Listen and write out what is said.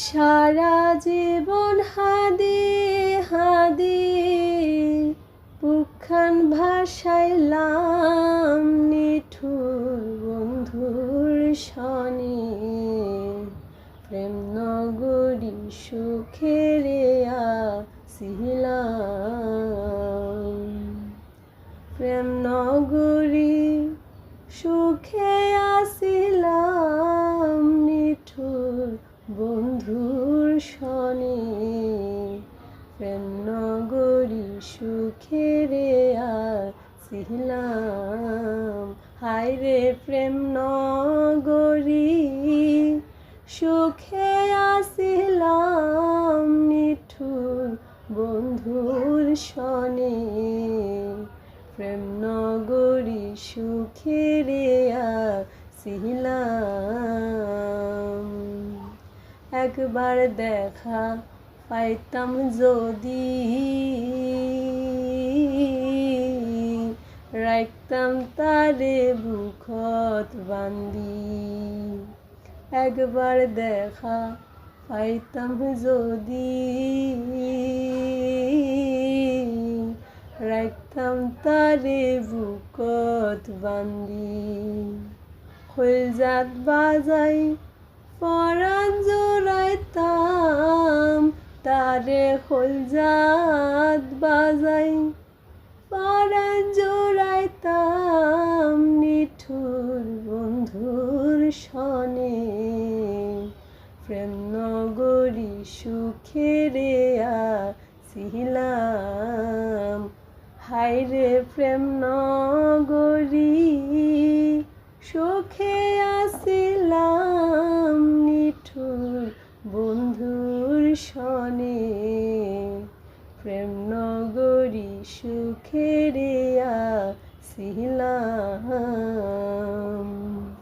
সারা জীবন হাদে হাদে বুকখান ভাসাইলাম নিঠুর বন্ধুর শনে। প্রেম নগরী সুখেরে আসিলাম, প্রেম নগরী সুখে আসিলাম নিঠুর বন্ধুর শনে। প্রেম নগরী সুখেরে আসিলাম, হায় রে প্রেম নগরী সুখে আসিলাম নিঠুর বন্ধুর শনে। প্রেম নগরী সুখেরে আসিলাম। একবার দেখা পাইতাম যদি রাখতাম তারে বুকত বান্ধি। একবার দেখা পাইতাম যদি রাখতাম তারে বুকত বান্ধি। কলজাত বাজাই পরাণ জোড়াইতাম তারে, কলজাত বাজাই পরাণ জোড়াইতাম নিঠুর বন্ধুর শনে। প্রেম নগরী সুখেরে আসিলাম, হায় রে প্রেম নগরী সুখে আসিলাম নিঠুর বন্ধুর শনে। প্রেম নগরী সুখেরে আসিলাম।